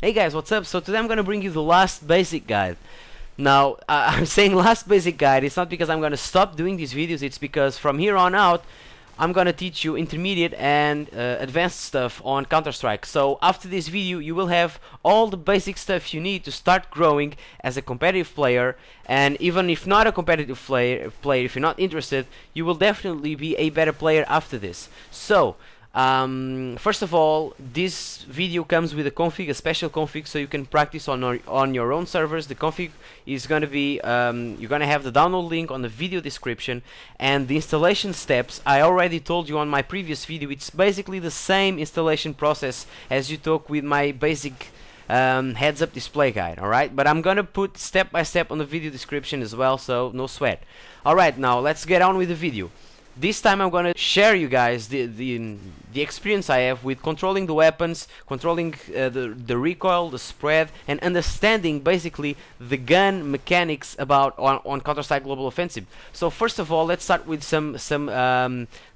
Hey guys, what's up? So today I'm gonna bring you the last basic guide. Now, I'm saying last basic guide, it's not because I'm gonna stop doing these videos, it's because from here on out I'm gonna teach you intermediate and advanced stuff on Counter-Strike. So after this video you will have all the basic stuff you need to start growing as a competitive player, and even if not a competitive player, if you're not interested, you will definitely be a better player after this. So first of all, this video comes with a config, a special config, so you can practice on your own servers. The config is going to be, you're going to have the download link on the video description, and the installation steps I already told you on my previous video. It's basically the same installation process as you took with my basic heads up display guide, alright? But I'm gonna put step by step on the video description as well, so no sweat. Alright, now let's get on with the video. This time I'm gonna share you guys the experience I have with controlling the weapons, controlling the recoil, the spread, and understanding basically the gun mechanics about on Counter-Strike Global Offensive. So first of all, let's start with some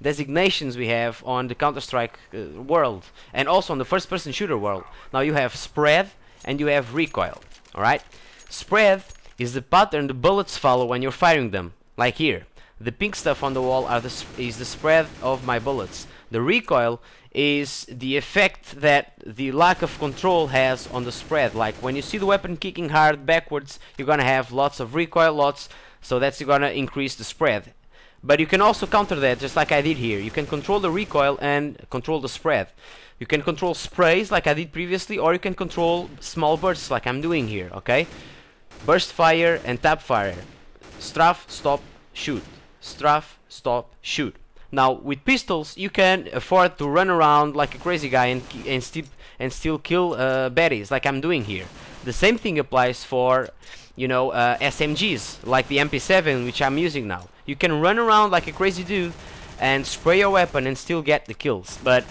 designations we have on the Counter-Strike world, and also on the first-person shooter world. Now you have spread and you have recoil. All right, spread is the pattern the bullets follow when you're firing them, like here. The pink stuff on the wall is the spread of my bullets. The recoil is the effect that the lack of control has on the spread. Like when you see the weapon kicking hard backwards, you're gonna have lots of recoil, so that's gonna increase the spread. But you can also counter that, just like I did here. You can control the recoil and control the spread. You can control sprays like I did previously, or you can control small bursts like I'm doing here, okay? Burst fire and tap fire. Strafe, stop, shoot. Strafe, stop, shoot. Now with pistols you can afford to run around like a crazy guy and still kill baddies like I'm doing here. The same thing applies for, you know, SMGs like the MP7, which I'm using now. You can run around like a crazy dude and spray your weapon and still get the kills. But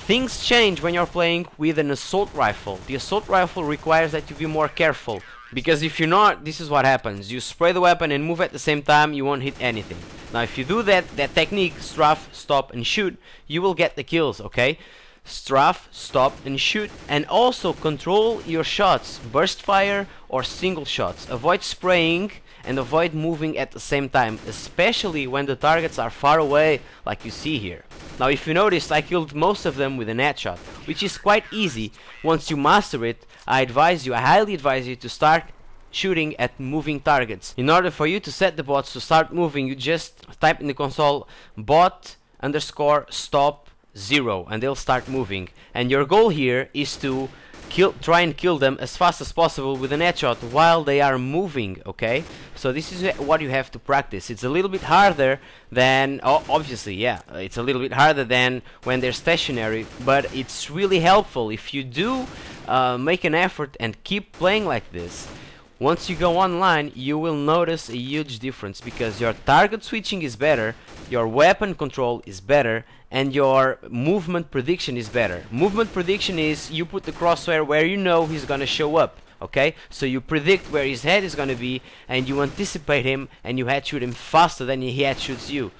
things change when you're playing with an assault rifle. The assault rifle requires that you be more careful, because if you're not, this is what happens. You spray the weapon and move at the same time, you won't hit anything. Now if you do that technique, strafe, stop and shoot, you will get the kills, okay? Strafe, stop and shoot, and also control your shots, burst fire or single shots. Avoid spraying and avoid moving at the same time, especially when the targets are far away like you see here. Now if you noticed, I killed most of them with an headshot, which is quite easy. Once you master it, I highly advise you to start shooting at moving targets. In order for you to set the bots to start moving, you just type in the console bot _ stop 0 and they'll start moving. And your goal here is to try and kill them as fast as possible with an headshot while they are moving, okay? So this is what you have to practice. It's a little bit harder than, obviously, yeah, it's a little bit harder than when they're stationary, but it's really helpful if you do make an effort and keep playing like this. Once you go online, you will notice a huge difference, because your target switching is better, your weapon control is better, and your movement prediction is better. Movement prediction is you put the crosshair where you know he's gonna show up, okay? So you predict where his head is gonna be, and you anticipate him, and you headshot him faster than he headshoots you,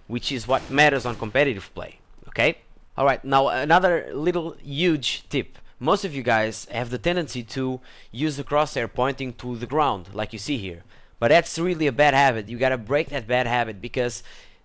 which is what matters on competitive play, okay? Alright, now another little huge tip. Most of you guys have the tendency to use the crosshair pointing to the ground, like you see here. But that's really a bad habit. You gotta break that bad habit, because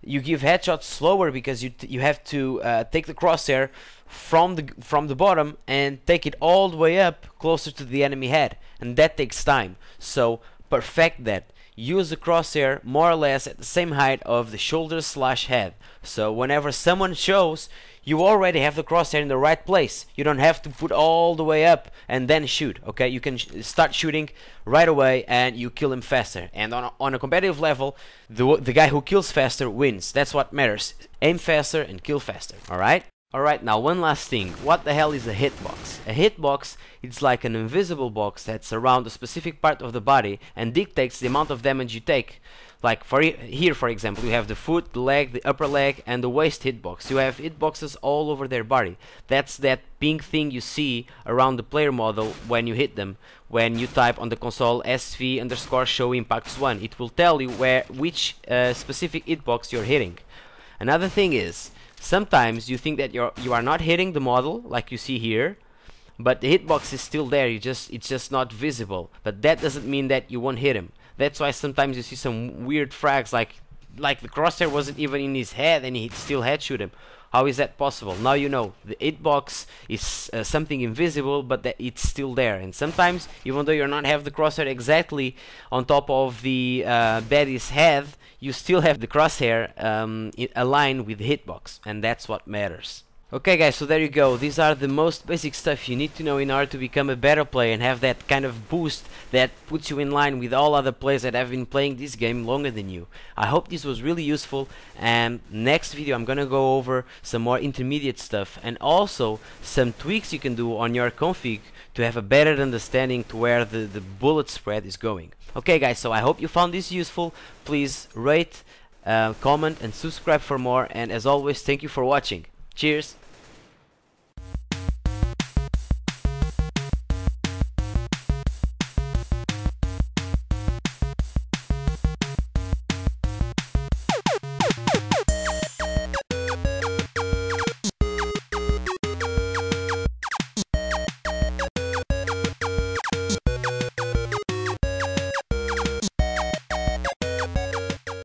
you give headshots slower, because you have to take the crosshair from the bottom and take it all the way up closer to the enemy head, and that takes time. So perfect that. Use the crosshair more or less at the same height of the shoulders / head. So whenever someone shows, you already have the crosshair in the right place. You don't have to put all the way up and then shoot, okay? You can start shooting right away and you kill him faster. And on a competitive level, the guy who kills faster wins. That's what matters. Aim faster and kill faster, alright? Alright, now one last thing. What the hell is a hitbox? A hitbox is like an invisible box that's around a specific part of the body and dictates the amount of damage you take. Like here, for example, you have the foot, the leg, the upper leg, and the waist hitbox. You have hitboxes all over their body. That's that pink thing you see around the player model when you hit them. When you type on the console SV_show impacts 1, it will tell you which specific hitbox you're hitting. Another thing is, sometimes you think that you are not hitting the model like you see here, but the hitbox is still there. It's just not visible, but that doesn't mean that you won't hit him. That's why sometimes you see some weird frags, like the crosshair wasn't even in his head and he still headshot him. How is that possible? Now you know. The hitbox is something invisible, but that it's still there. And sometimes, even though you're not have the crosshair exactly on top of the baddie's head, you still have the crosshair aligned with the hitbox, and that's what matters. Okay guys, so there you go. These are the most basic stuff you need to know in order to become a better player and have that kind of boost that puts you in line with all other players that have been playing this game longer than you. I hope this was really useful, and next video I'm gonna go over some more intermediate stuff and also some tweaks you can do on your config to have a better understanding to where the bullet spread is going. Okay guys, so I hope you found this useful. Please rate, comment and subscribe for more, and as always, thank you for watching. Cheers!